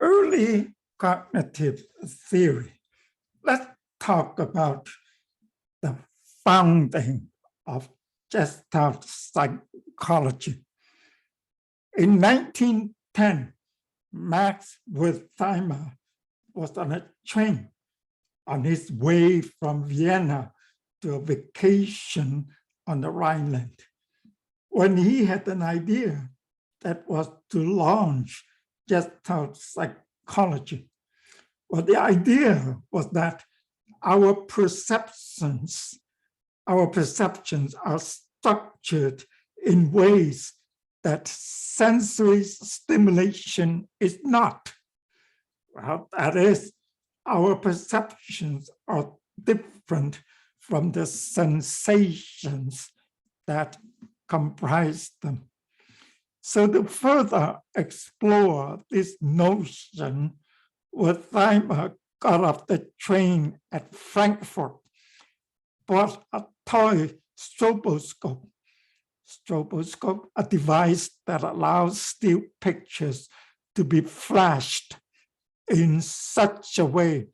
early cognitive theory. Let's talk about the founding of Gestalt psychology. In 1910, Max Wertheimer was on a train on his way from Vienna to a vacation on the Rhineland, when he had an idea that was to launch Gestalt psychology. Well, the idea was that our perceptions are structured in ways that sensory stimulation is not. Well, that is, our perceptions are different from the sensations that comprise them. So to further explore this notion, Wertheimer got off the train at Frankfurt, bought a toy stroboscope, a device that allows still pictures to be flashed in such a way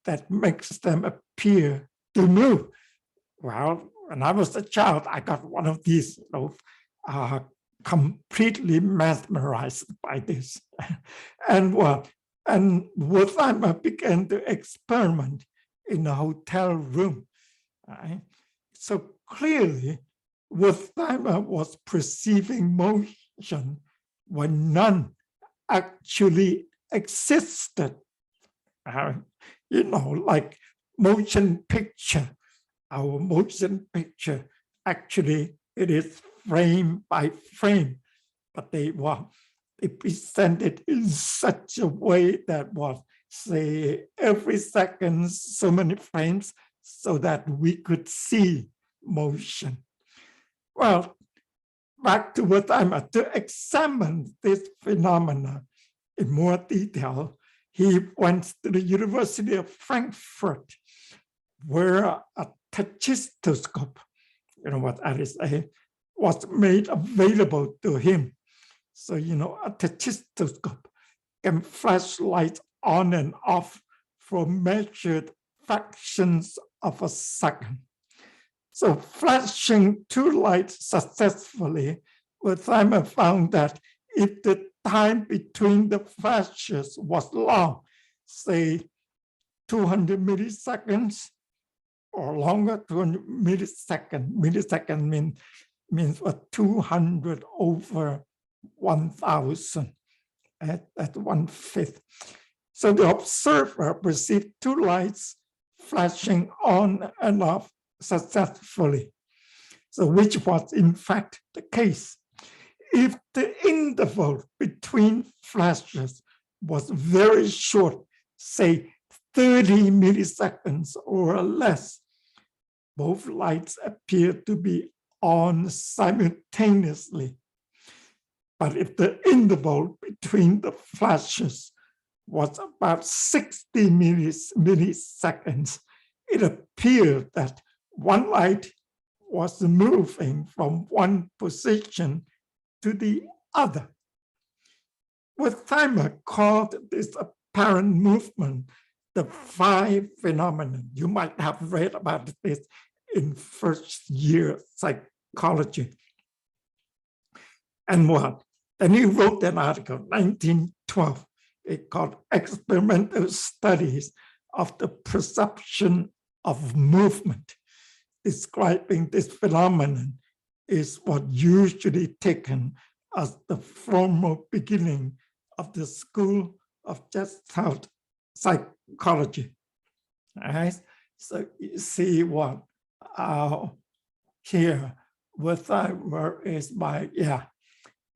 that makes them appear to move. Well, when I was a child, I got one of these, completely mesmerized by this. And Wertheimer began to experiment in a hotel room. Right? So clearly, Wertheimer was perceiving motion when none actually existed. Like motion picture. Our motion picture, actually, it is frame by frame, but they presented in such a way that was, say, every second, so many frames, so that we could see motion. Well, back to Wertheimer, to examine this phenomena in more detail, he went to the University of Frankfurt, where a tachistoscope, you know what that is, was made available to him. So, a tachistoscope can flash light on and off for measured fractions of a second. So flashing two lights successfully, Wertheimer found that if the time between the flashes was long, say 200 milliseconds or longer, 200 milliseconds. Millisecond means 200 over 1,000 at 1/5. So the observer perceived two lights flashing on and off successfully. So which was in fact the case. If the interval between flashes was very short, say 30 milliseconds or less, both lights appear to be on simultaneously. But if the interval between the flashes was about 60 milliseconds, it appeared that one light was moving from one position to the other. Wertheimer called this apparent movement the phi phenomenon. You might have read about this in first year psychology. And what? And he wrote an article, 1912, it called Experimental Studies of the Perception of Movement. Describing this phenomenon is what usually taken as the formal beginning of the School of Gestalt Psychology. All right? So you see what here, Wertheimer is by,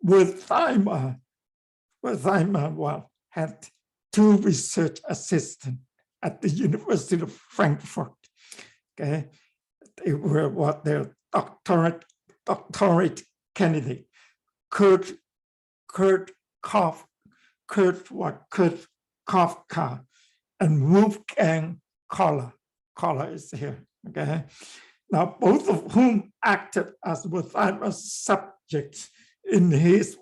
Wertheimer had two research assistants at the University of Frankfurt. Okay, they were their doctorate candidate, Kurt Kafka, and Wolfgang Kohler. Kohler is here. Okay, now both of whom acted as Wertheimer's subjects in his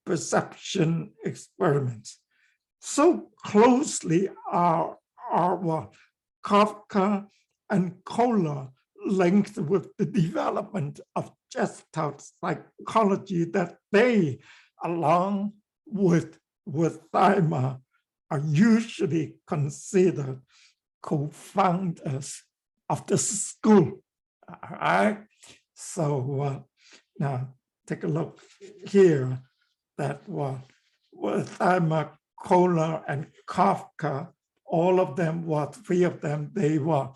perception experiments. so closely are what Kafka and Kohler linked with the development of Gestalt psychology that they, along with Weitheimer, are usually considered co-founders of the school. All right. So now take a look here that Weitheimer, Kohler, and Kafka, all of them, three of them, they were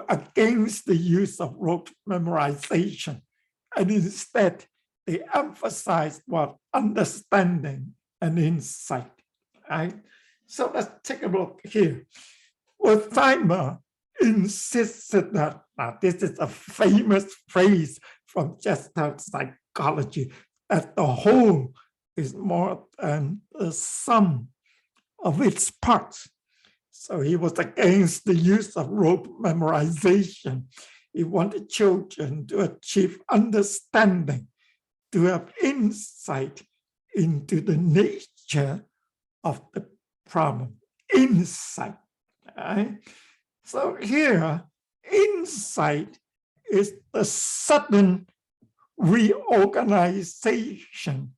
against the use of rote memorization, and instead they emphasized understanding and insight. Right? So let's take a look here. Weitheimer insisted that this is a famous phrase from Gestalt psychology, that the whole is more than the sum of its parts. So he was against the use of rote memorization. He wanted children to achieve understanding, to have insight into the nature of the problem. Insight. Right? So here, insight is the sudden reorganization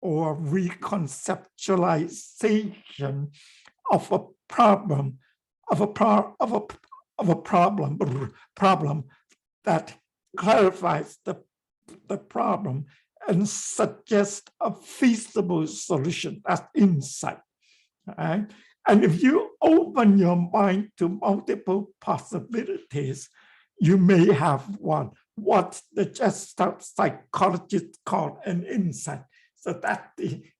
or reconceptualization of a problem, problem that clarifies the problem and suggests a feasible solution. That's insight. Right? And if you open your mind to multiple possibilities, you may have what the Gestalt psychologists call an insight. So that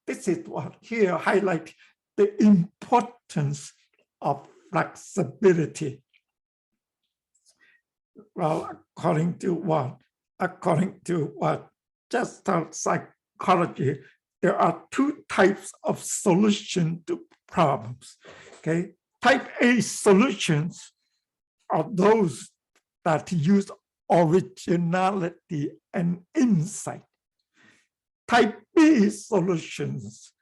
this is what here highlight the importance of flexibility. Well, according to what Gestalt psychology, there are two types of solution to problems. Okay, type A solutions are those that use originality and insight. Type B solutions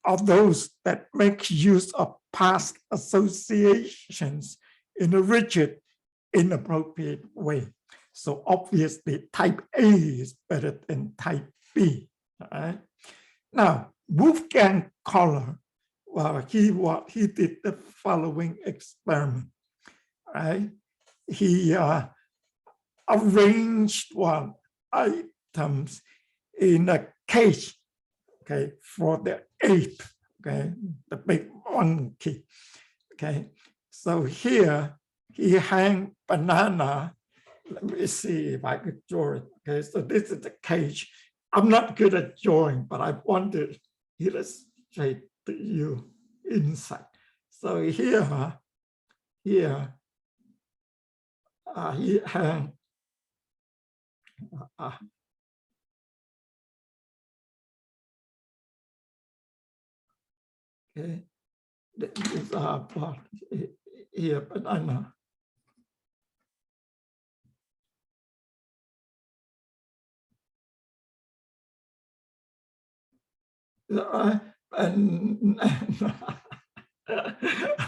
are those that make use of past associations in a rigid, inappropriate way. So obviously type A is better than type B. Right? Now, Wolfgang Kohler, he did the following experiment. Right? He arranged items in a cage, okay, for the ape, okay, the big monkey, okay. So here he hang banana. Let me see if I could draw it. Okay, so this is the cage. I'm not good at drawing, but I want to illustrate to you insight. So here he hang. Okay, these are here banana. And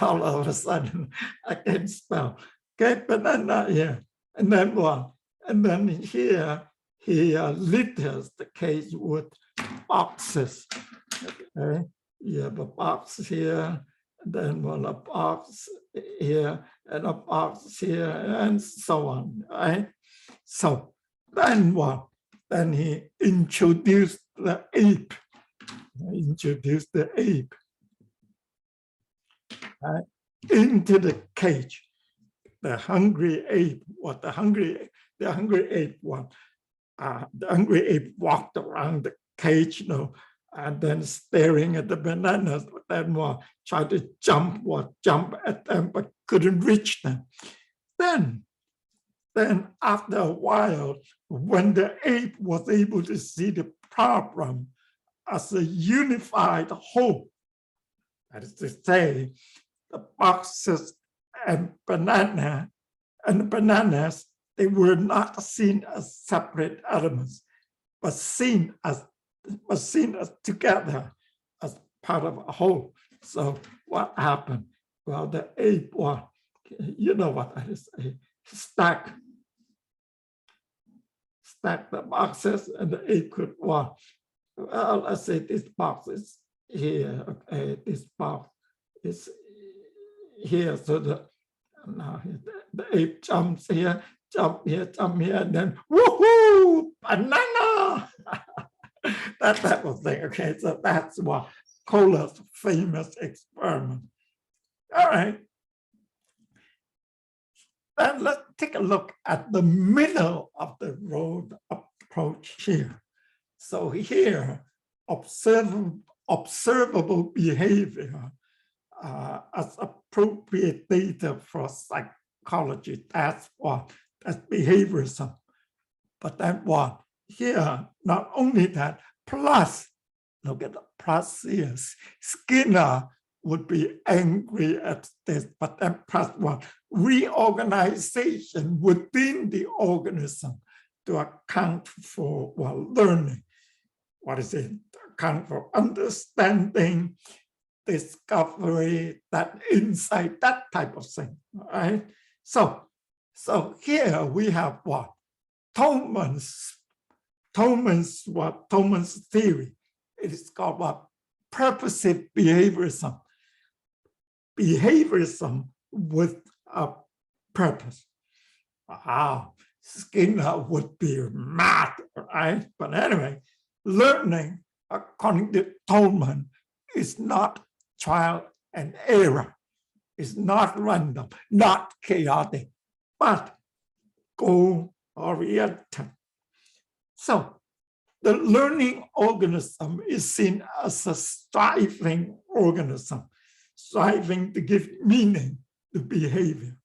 all of a sudden I can spell. Okay, banana here, and then one, and then here he litters the cage with boxes. Okay, you have a box here, and then a box here, and a box here, and so on. Right? So then what? Then he introduced the ape. Right, into the cage. The hungry ape walked around the cage, and then staring at the bananas, then tried to jump at them, but couldn't reach them. Then after a while, when the ape was able to see the problem as a unified whole, that is to say, the boxes and bananas, they were not seen as separate elements, but seen as was seen as together as part of a whole. So what happened? Well, the ape was, you know what that is, a stack the boxes, and the ape could walk. Well, let's say this box is here, okay, this box is here, so now the ape jumps here, jump here, and then woohoo, banana! That type of thing. Okay, so that's what Kohler's famous experiment. All right. Then let's take a look at the middle of the road approach here. So here, observable behavior as appropriate data for psychology. That's behaviorism. But then what? Here, not only that, plus, look at the plus here. Skinner would be angry at this, but then plus what? Reorganization within the organism to account for learning. What is it? Account for understanding, discovery, that insight, that type of thing, right? So here we have what? Tolman's theory. It is called what? Purposive behaviorism. Behaviorism with a purpose. Wow, Skinner would be mad, right? But anyway, learning, according to Tolman, is not trial and error. It's not random, not chaotic, but goal-oriented. So the learning organism is seen as a striving organism, striving to give meaning to behavior.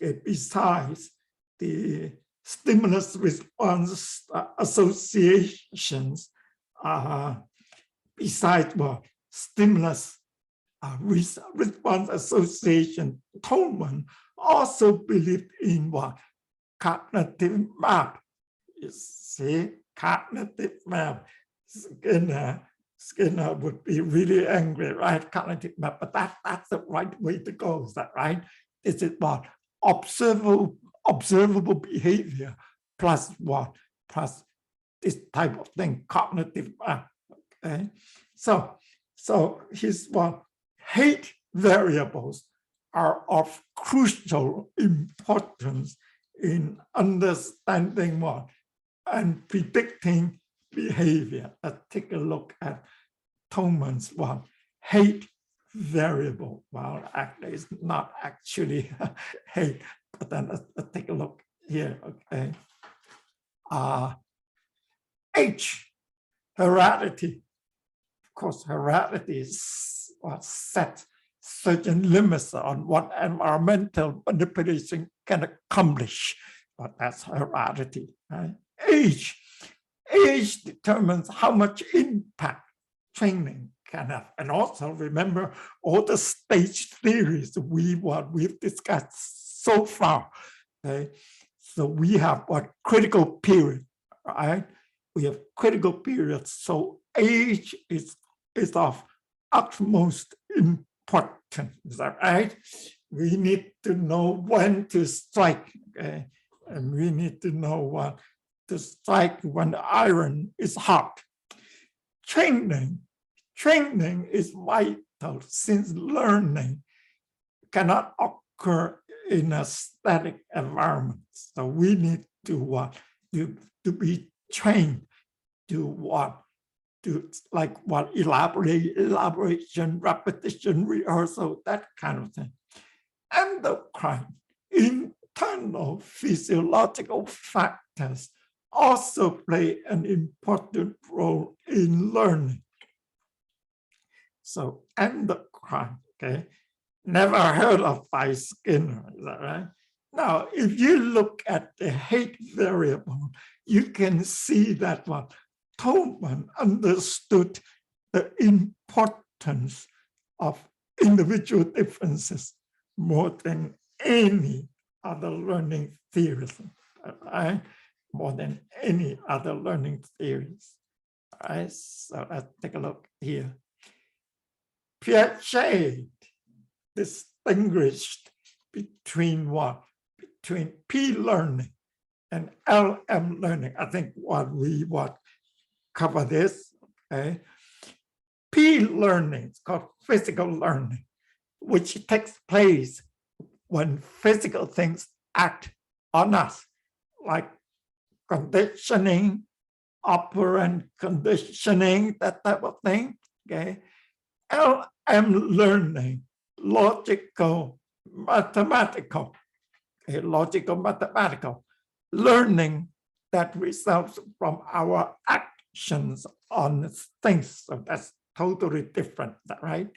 Okay, besides the stimulus response associations, besides what? Stimulus response association, Tolman also believed in what? Cognitive map. You see, cognitive map. Skinner would be really angry, right? Cognitive map, but that's the right way to go. Is that right? Is it what? Observable behavior plus what? Plus this type of thing, cognitive map. Okay, so his what? Hate variables are of crucial importance in understanding what? And predicting behavior. Let's take a look at Tolman's one. Hate variable. Well, actually, it's not actually hate, but then let's take a look here, okay. H, heredity. Of course, heredity is what sets certain limits on what environmental manipulation can accomplish, but that's heredity, right? Age determines how much impact training can have. And also remember all the stage theories we've discussed so far. Okay? So we have what? Critical period, right? We have critical periods. So age is of utmost importance. Is that right? We need to know when to strike, okay? And we need to know what to strike when the iron is hot. Training is vital since learning cannot occur in a static environment. So we need to be trained to what? To like what? Elaboration, repetition, rehearsal, that kind of thing. Endocrine, internal physiological factors also play an important role in learning. So endocrine, okay, never heard of by Skinner, is that right? Now, if you look at the hate variable, you can see that what Tolman understood the importance of individual differences more than any other learning theories, right? More than any other learning theories. All right, so let's take a look here. Piaget distinguished between what? Between P-learning and LM learning. I think we cover this. Okay, P-learning is called physical learning, which takes place when physical things act on us, like conditioning, operant conditioning, that type of thing. Okay, LM learning, logical, mathematical, logical, mathematical learning that results from our actions on things. So that's totally different. Is that right?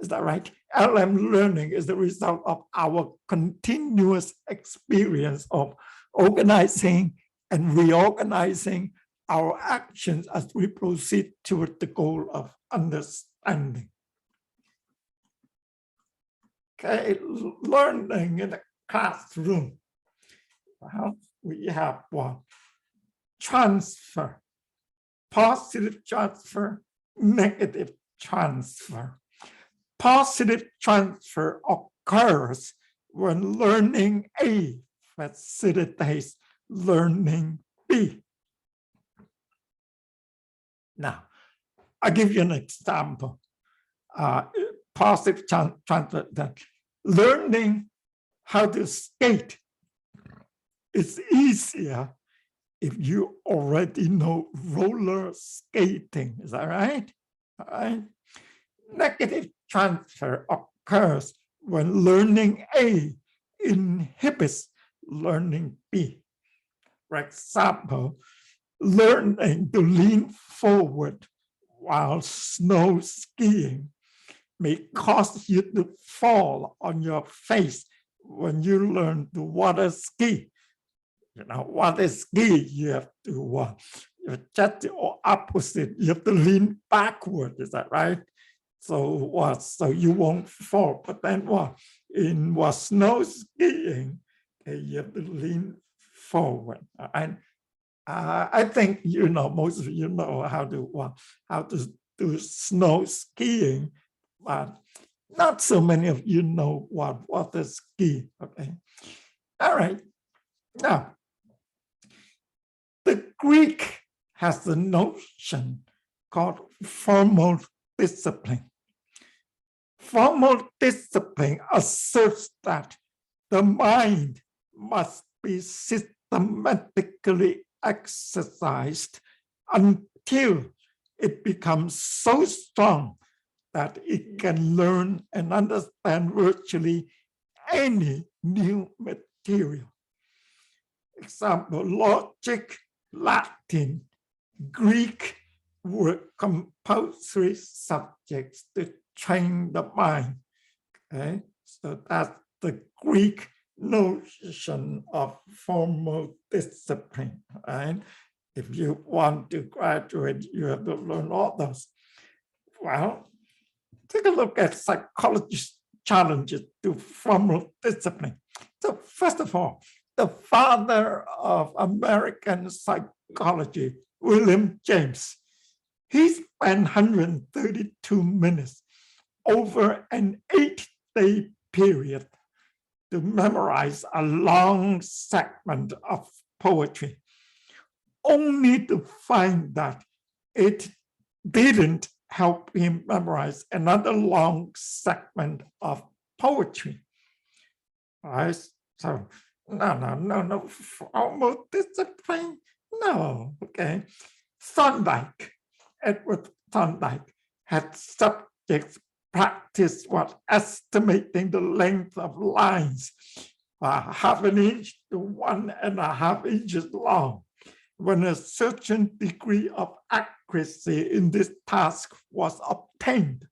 Is that right? LM learning is the result of our continuous experience of organizing and reorganizing our actions as we proceed toward the goal of understanding. Okay, learning in the classroom. Well, we have one. Transfer, positive transfer, negative transfer. Positive transfer occurs when learning A facilitates learning B. Now, I'll give you an example. Positive transfer, that learning how to skate is easier if you already know roller skating. Is that right? All right. Negative transfer occurs when learning A inhibits learning B. For example, learning to lean forward while snow skiing may cause you to fall on your face when you learn to water ski. You know, water ski, you have to just the opposite. You have to lean backward. Is that right? So so you won't fall. But then in snow skiing, you have to lean forward. And I think most of you know how to do snow skiing, but not so many of you know what water ski. Okay, all right. Now, the Greek has a notion called formal discipline. Formal discipline asserts that the mind must be systematically exercised until it becomes so strong that it can learn and understand virtually any new material. Example, logic, Latin, Greek were compulsory subjects to train the mind. Okay, so that's the Greek notion of formal discipline. Right? If you want to graduate, you have to learn all those. Well, take a look at psychology's challenges to formal discipline. So first of all, the father of American psychology, William James, he spent 132 minutes over an 8-day period to memorize a long segment of poetry, only to find that it didn't help him memorize another long segment of poetry. All right, so no, formal discipline, no, okay. Thorndike, Edward Thorndike, had subjects practice estimating the length of lines, half an inch to 1.5 inches long. When a certain degree of accuracy in this task was obtained,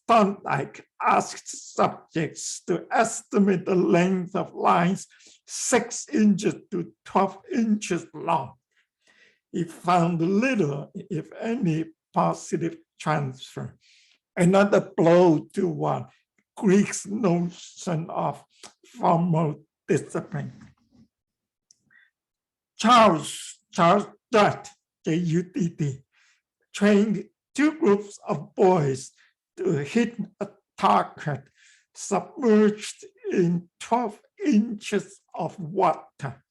Thorndike asked subjects to estimate the length of lines 6 inches to 12 inches long. He found little, if any, positive transfer. Another blow to Greek's notion of formal discipline. Charles Judd, J-U-D-D, trained two groups of boys to hit a target submerged in 12 inches of water.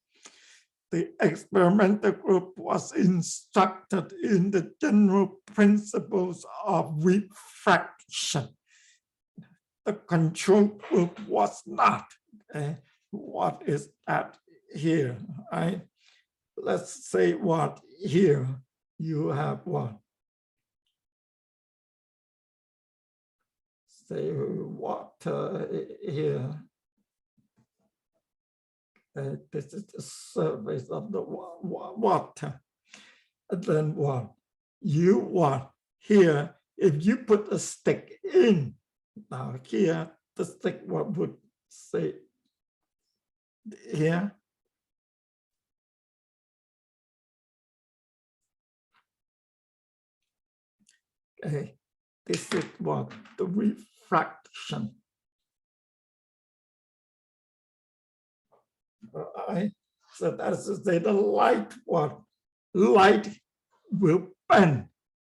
The experimental group was instructed in the general principles of refraction. The control group was not. What is that here? Let's say what here you have what? Say water here. This is the surface of the water. And then what? You want here, if you put a stick in, now here, the stick what would say here. Okay, this is what? The refraction. Right? So that's to say the light what? Light will bend.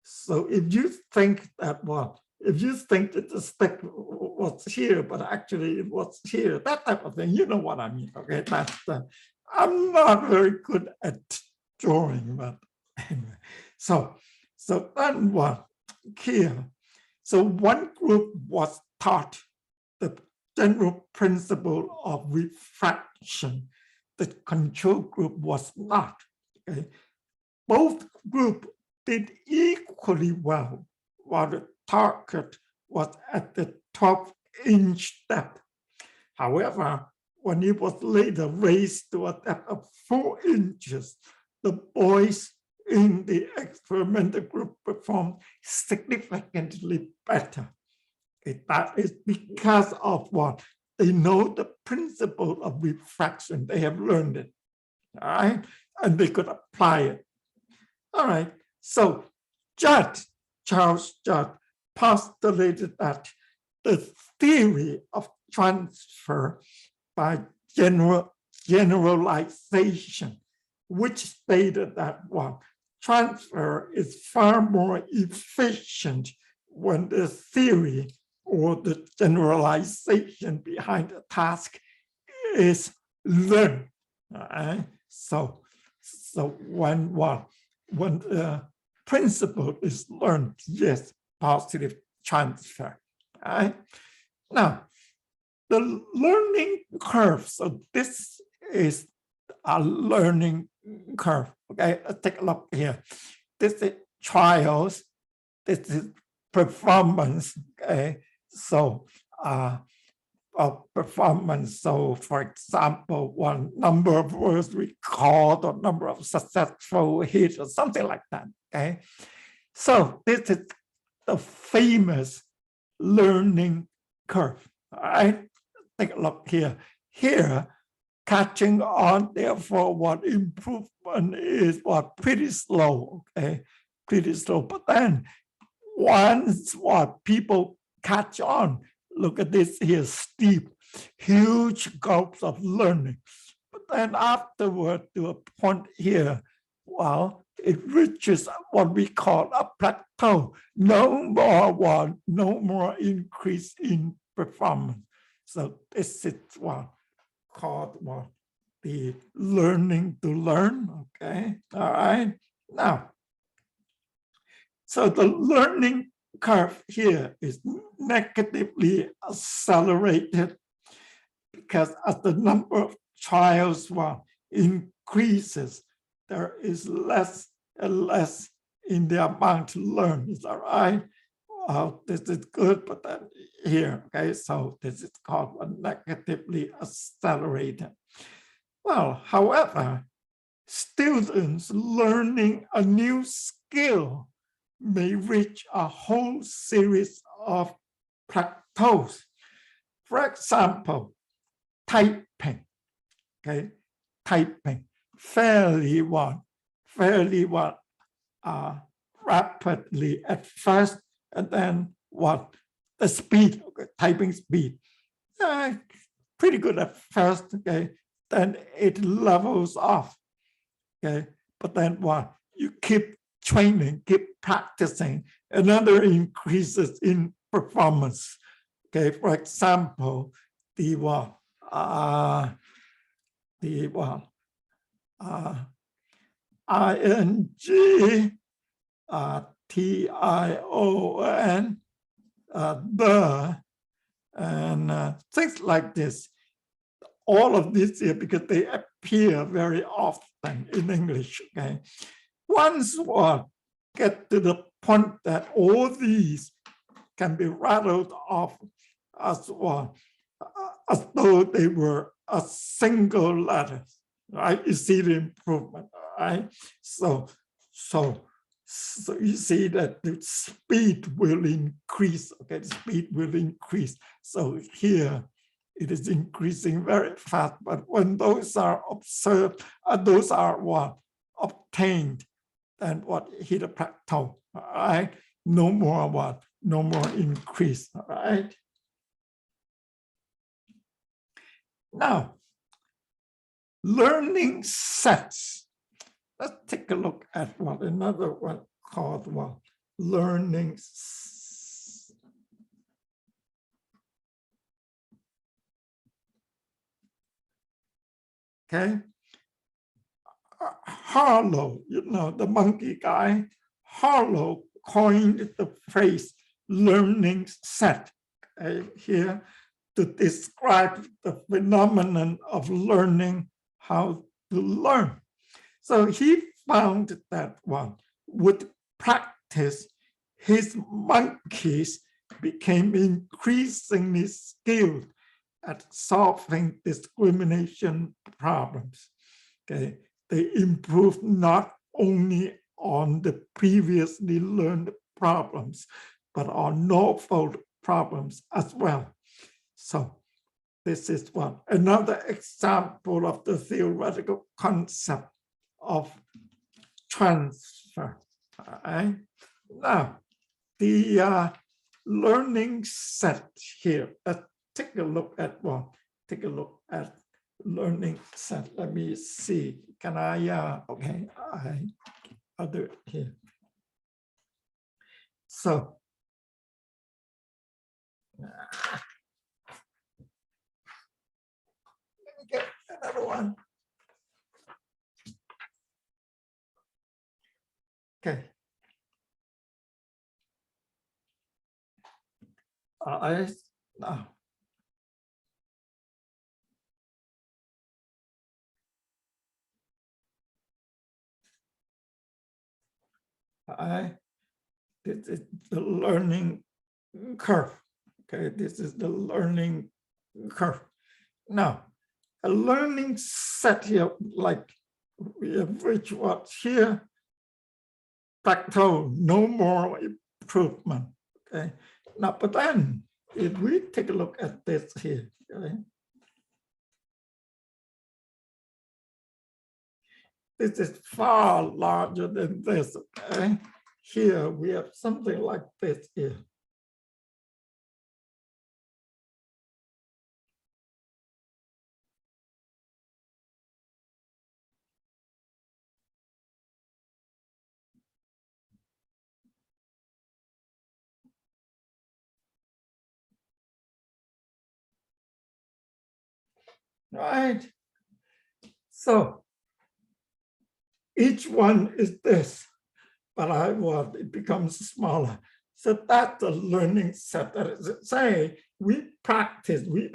So if you think that what? If you think that the stick was here, but actually it was here, that type of thing, you know what I mean, okay? That's I'm not very good at drawing, but anyway. So then what? Here. So one group was taught the general principle of refraction. The control group was not. Okay? Both groups did equally well, while the target was at the 12-inch depth. However, when it was later raised to a depth of 4 inches, the boys in the experimental group performed significantly better. That is because of what? They know the principle of refraction. They have learned it, all right? And they could apply it. All right, so Charles Judd postulated that the theory of transfer by generalization, which stated that what? Transfer is far more efficient when the theory or the generalization behind a task is learned. So when what? When the principle is learned, yes, positive transfer. Now, the learning curve. So this is a learning curve. Okay, let's take a look here. This is trials. This is performance. Okay, so of performance. So, for example, one number of words recalled or number of successful hits or something like that. Okay, so this is the famous learning curve. All right, take a look here. Here, catching on, therefore, what improvement is what pretty slow. Okay, pretty slow. But then once what people catch on, look at this here, steep, huge gulps of learning. But then afterward, to a point here, well, it reaches what we call a plateau. No more increase in performance. So this is what called what the learning to learn. Okay, all right. Now, so the learning curve here is negatively accelerated because as the number of trials increases, there is less and less in the amount to learn. Is that right? Well, this is good, but then here, okay, so this is called negatively accelerated. Well, however, students learning a new skill may reach a whole series of plateaus. For example, typing, okay, typing fairly rapidly at first, and then what? The speed, okay, typing speed, pretty good at first, okay, then it levels off, okay, but then what? You keep training, keep practicing, another increases in performance. Okay, for example, the ing, tion, the, and things like this. All of this here because they appear very often in English. Okay, once one get to the point that all these can be rattled off as one, as though they were a single letter, right? You see the improvement, right? So you see that the speed will increase. Okay, the speed will increase. So here it is increasing very fast. But when those are observed, those are what obtained, and what hit a plateau. All right, no more what, no more increase. All right. Now, learning sets. Let's take a look at what another one called what learning. Okay. Harlow, you know, the monkey guy, Harlow coined the phrase learning set here to describe the phenomenon of learning how to learn. So he found that one with practice, his monkeys became increasingly skilled at solving discrimination problems. Okay, they improved not only on the previously learned problems, but on novel problems as well. So this is one another example of the theoretical concept of transfer. All right. Now, the learning set here. Let's take a look at one. Take a look at learning set. Let me see. Can I? Okay, I'll do it here. So. Let me get another one. Okay. Now. This is the learning curve. Okay, this is the learning curve. Now, a learning set here, like we have reached what here, plateau, no more improvement. Okay, now, but then if we take a look at this here, okay, this is far larger than this. Okay, here we have something like this here. Right. So each one is this, but it becomes smaller. So that's a learning set. That is to say, we practice, we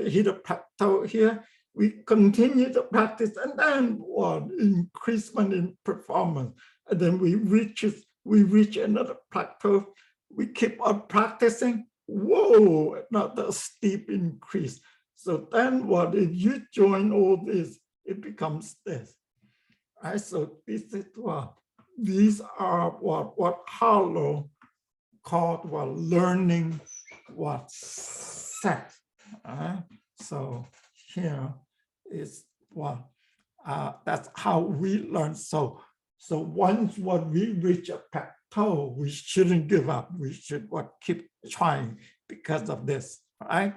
hit a plateau here, we continue to practice, and then what increasement in performance. And then we reach another plateau, we keep on practicing. Whoa, another steep increase. So then what if you join all this, it becomes this. Right? So this is what these are what Harlow called what learning what set. So here is what that's how we learn. So once what we reach a plateau, we shouldn't give up. We should keep trying because of this, right?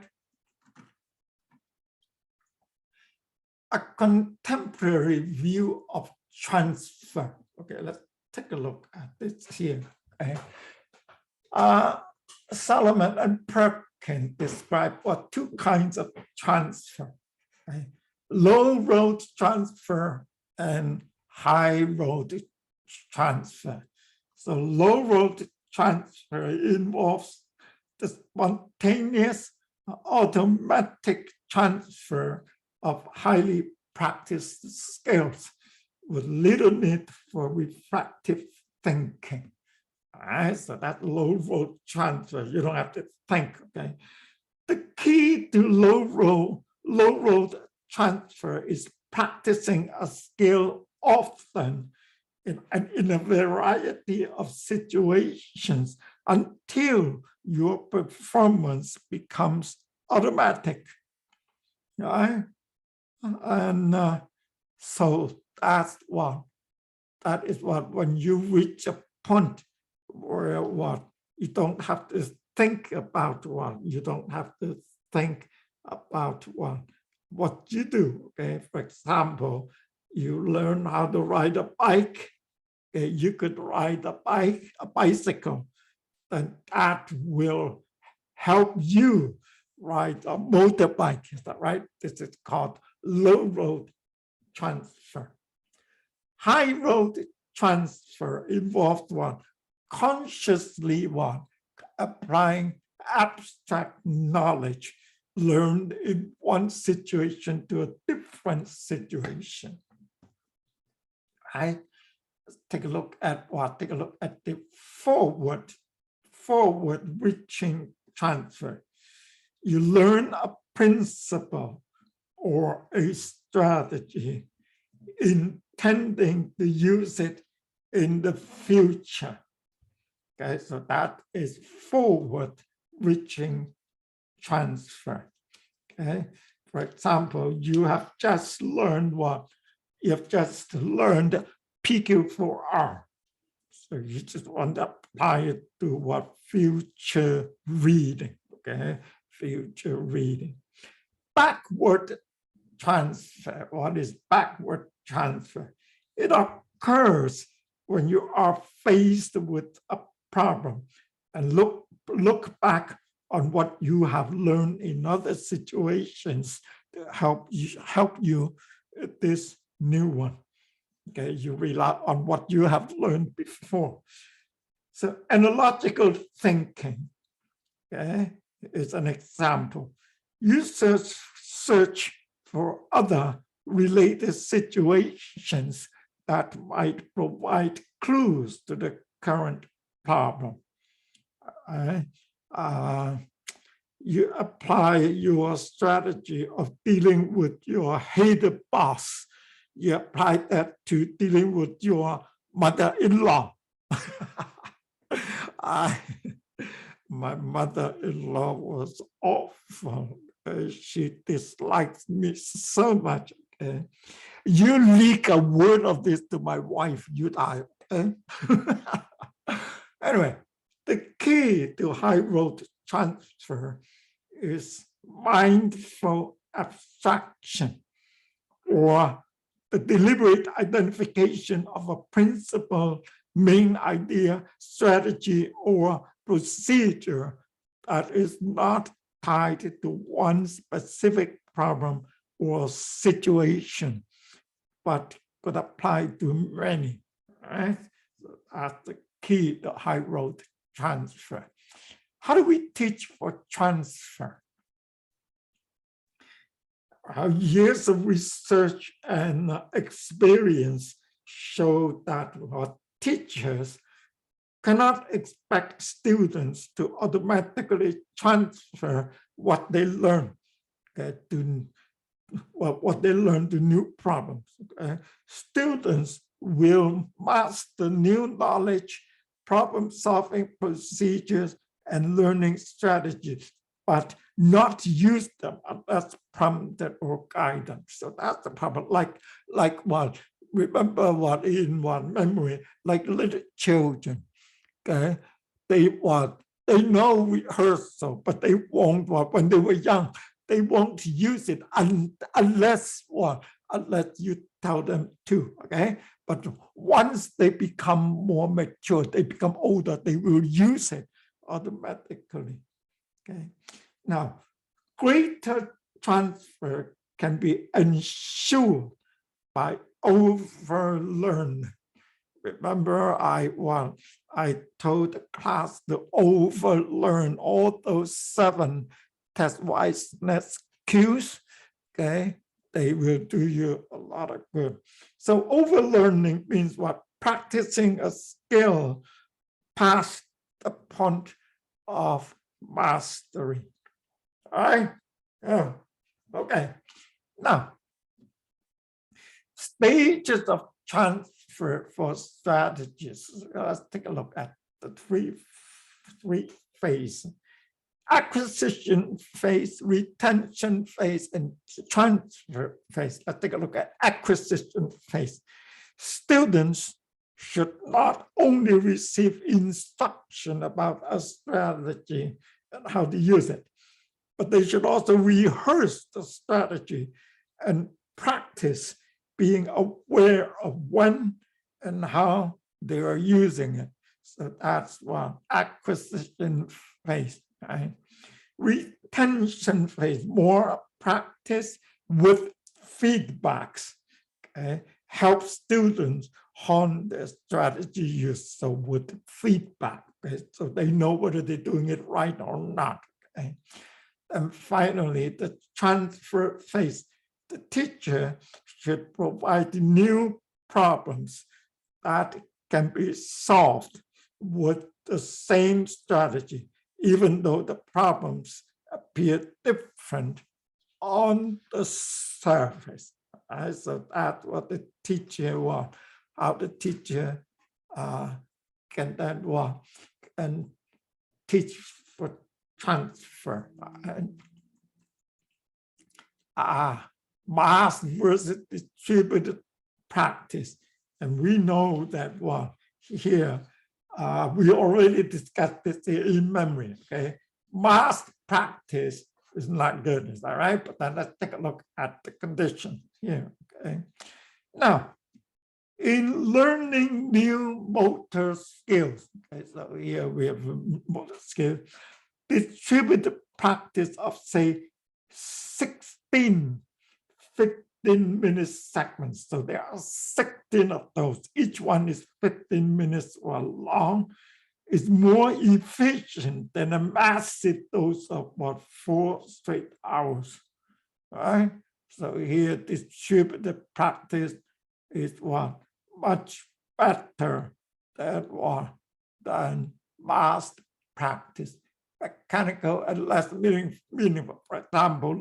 A contemporary view of transfer. Okay, let's take a look at this here. Okay? Solomon and Perkins describe what two kinds of transfer, okay? Low road transfer and high road transfer. So low road transfer involves the spontaneous automatic transfer of highly practiced skills with little need for reflective thinking. All right, so that low road transfer, you don't have to think, okay? The key to low road transfer is practicing a skill often in a variety of situations until your performance becomes automatic, right? And so that is what, when you reach a point where you don't have to think about you don't have to think about what you do, okay? For example, you learn how to ride a bike, okay? You could ride a bicycle, and that will help you ride a motorbike, is that right? This is called low road transfer. High road transfer involves consciously applying abstract knowledge learned in one situation to a different situation. Right? Let's take a look at the forward reaching transfer. You learn a principle or a strategy intending to use it in the future. Okay, so that is forward reaching transfer. Okay, for example, you have just learned PQ4R. So you just want to apply it to future reading, okay? Future reading. Backward transfer. What is backward transfer? It occurs when you are faced with a problem and look back on what you have learned in other situations to help you this new one. Okay, you rely on what you have learned before. So analogical thinking, okay, is an example. You search for other related situations that might provide clues to the current problem. You apply your strategy of dealing with your hated boss. You apply that to dealing with your mother-in-law. My mother-in-law was awful. She dislikes me so much. Okay? You leak a word of this to my wife, you die. Okay? Anyway, the key to high road transfer is mindful abstraction, or the deliberate identification of a principle, main idea, strategy, or procedure that is not tied to one specific problem or situation, but could apply to many. Right? So that's the key to high road transfer. How do we teach for transfer? Our years of research and experience show that teachers cannot expect students to automatically transfer what they learn, okay, to what they learn to new problems. Okay? Students will master new knowledge, problem-solving procedures, and learning strategies, but not use them unless prompted or guided. So that's the problem. Like what? Remember what in one memory, like little children. Okay, they know rehearsal, but they won't. When they were young, they won't use it unless you tell them to. Okay, But once they become more mature, they become older, they will use it automatically. Okay. Now, greater transfer can be ensured by overlearning. Remember, I told the class to overlearn all those 7 test-wiseness cues. Okay, they will do you a lot of good. So overlearning means what? Practicing a skill past the point of mastery. All right. Oh, okay. Now, stages of transfer for strategies. Let's take a look at the three phases: acquisition phase, retention phase, and transfer phase. Let's take a look at acquisition phase. Students should not only receive instruction about a strategy and how to use it, but they should also rehearse the strategy and practice being aware of when and how they are using it. So that's what acquisition phase, right? Retention phase, more practice with feedbacks, okay? Help students hone their strategy use, so with feedback, okay? So they know whether they're doing it right or not, okay? And finally, the transfer phase. The teacher should provide new problems that can be solved with the same strategy, even though the problems appear different on the surface. Right? So that's what the teacher wants, how the teacher can then work and teach for transfer. Mass versus distributed practice. And we know that here, we already discussed this in memory, okay? Mass practice is not good, is that right? But then let's take a look at the condition here, okay? Now, in learning new motor skills, okay, so here we have motor skills, distributed practice of, say, 15-minute segments. So there are 16 of those. Each one is 15 minutes or long. It's more efficient than a massive dose of 4 straight hours. Right? So here, distributed practice is much better than mass practice. Mechanical and less meaningful. For example,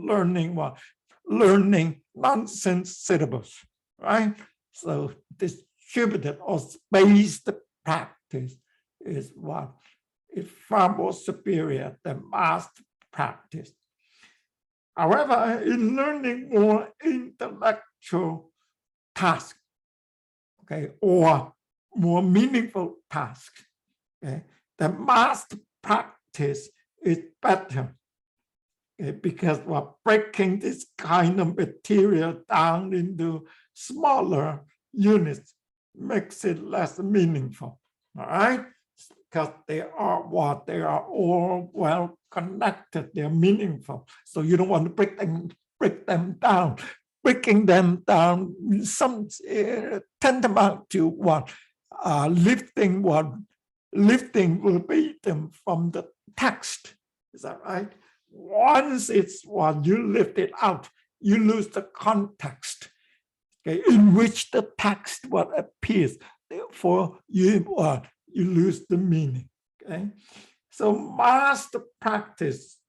learning nonsense syllables, right? So distributed or spaced practice is far more superior than mass practice. However, in learning more intellectual tasks, okay, or more meaningful tasks, okay, the mass practice is better, okay, because we're breaking this kind of material down into smaller units makes it less meaningful. All right, because they are all well connected, they're meaningful. So you don't want to break them down. Breaking them down tantamount to lifting verbatim from the text. Is that right? Once it's you lift it out, you lose the context, okay, in which the text appears. Therefore, you lose the meaning. Okay, so master practice,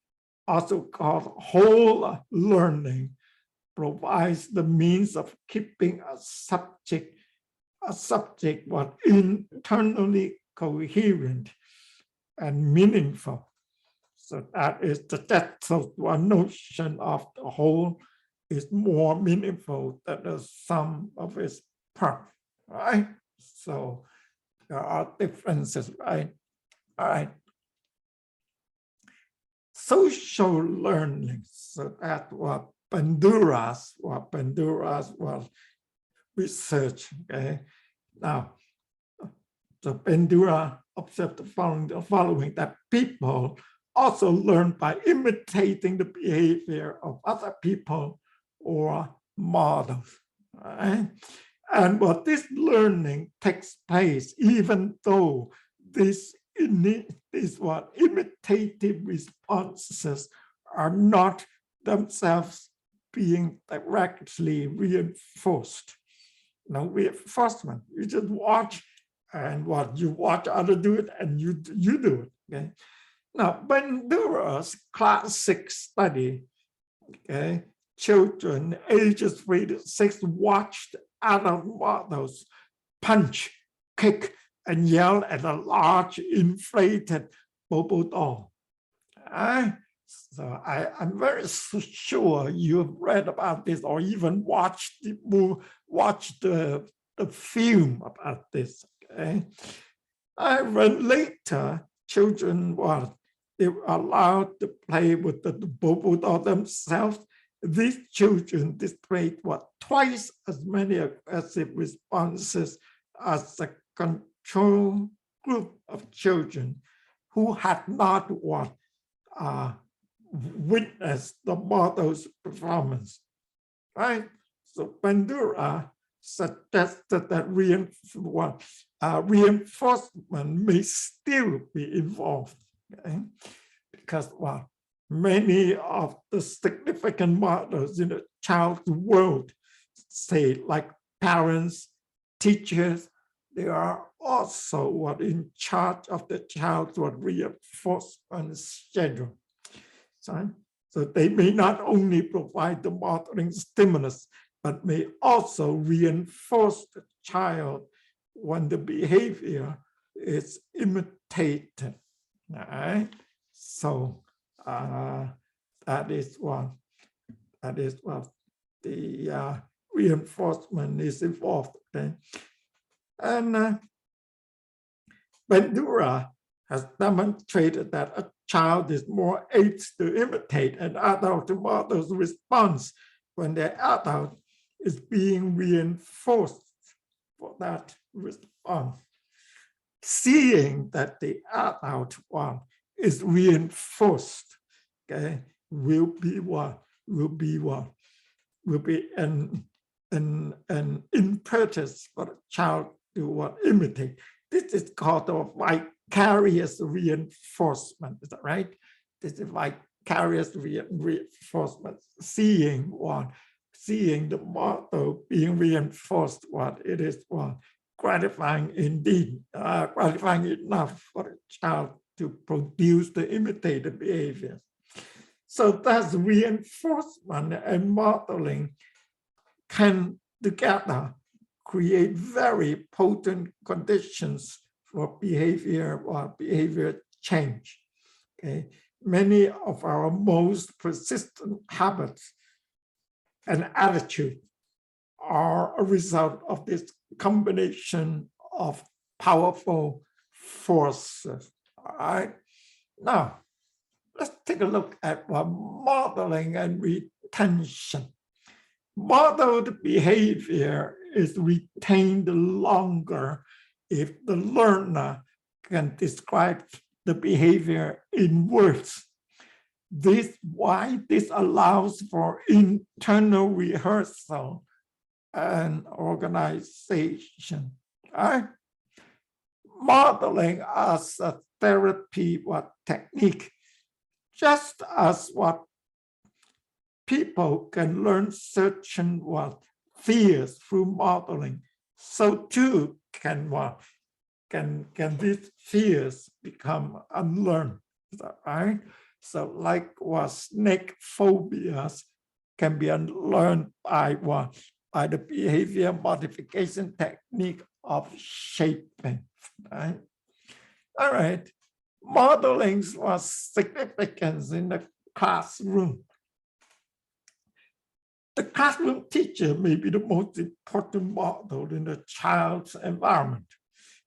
also called whole learning, provides the means of keeping a subject internally coherent and meaningful. So that is one notion of the whole is more meaningful than the sum of its parts, right? So there are differences, right? All right. Social learning. So that what Banduras was research, okay? Now, so Bandura observed the following, that people also learn by imitating the behavior of other people or models. Right? And what this learning takes place, even though these imitative responses are not themselves being directly reinforced. No reinforcement. You just watch, and what you watch others do it, and you do it. Okay. Now, Bandura's classic study, okay, children ages 3 to 6 watched adult models punch, kick, and yell at a large inflated Bobo doll. So I'm very sure you've read about this or even watched the film about this. Okay, when later children they were allowed to play with the Bobo doll themselves, these children displayed twice as many aggressive responses as the control group of children who had not witnessed the model's performance. Right? So Bandura suggested that reinforcement may still be involved. Okay? Because many of the significant models in a child's world, say like parents, teachers, they are also in charge of the child's reinforcement schedule. So they may not only provide the modeling stimulus, but may also reinforce the child when the behavior is imitated. All right? So that is what the reinforcement is involved. Okay? And Bandura has demonstrated that a child is more apt to imitate an adult model's response when the adult is being reinforced for that response. Seeing that the adult is reinforced, okay, will be an impetus for the child to imitate. This is called a vicarious reinforcement. Is that right? This is vicarious reinforcement. Seeing the model being reinforced, it is gratifying indeed, gratifying enough for the child to produce the imitative behavior. So that's reinforcement and modeling can together create very potent conditions for behavior change. Okay, many of our most persistent habits and attitudes are a result of this combination of powerful forces. All right. Now, let's take a look at modeling and retention. Modeled behavior is retained longer if the learner can describe the behavior in words. This allows for internal rehearsal and organization. Right? Modeling as a therapy technique, just as people can learn certain fears through modeling, so too can these fears become unlearned. Is that right? So like snake phobias can be unlearned by the behavior modification technique of shaping. Right? All right. Modeling was significant in the classroom. The classroom teacher may be the most important model in the child's environment.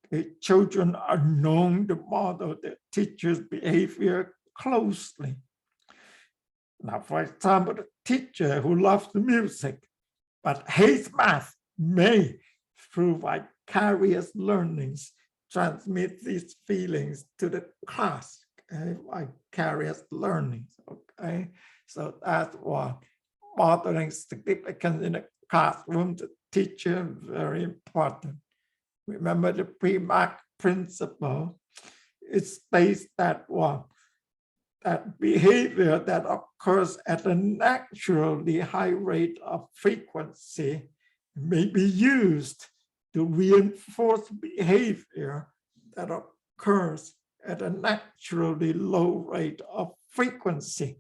Okay, children are known to model their teacher's behavior closely. Now, for example, the teacher who loves the music but hates math may, through vicarious learnings, transmit these feelings to the class. Okay, vicarious learnings. Okay, so that's what modeling significance in the classroom. The teacher, very important. Remember the Premack principle. It states that that behavior that occurs at a naturally high rate of frequency may be used to reinforce behavior that occurs at a naturally low rate of frequency.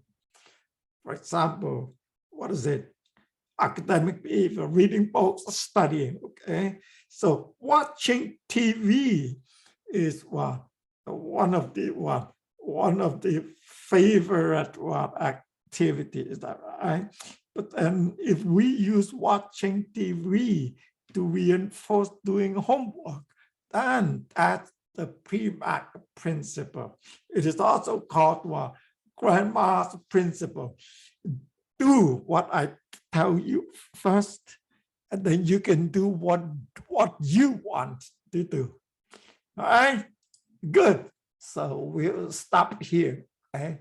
For example, what is it? Academic behavior, reading books, studying. Okay, so watching TV is one of the favorite activities. Is that right? But then if we use watching TV to reinforce doing homework, then that's the Premack principle. It is also called grandma's principle. Do what I tell you first, and then you can do what you want to do. All right, good. So we'll stop here. Okay.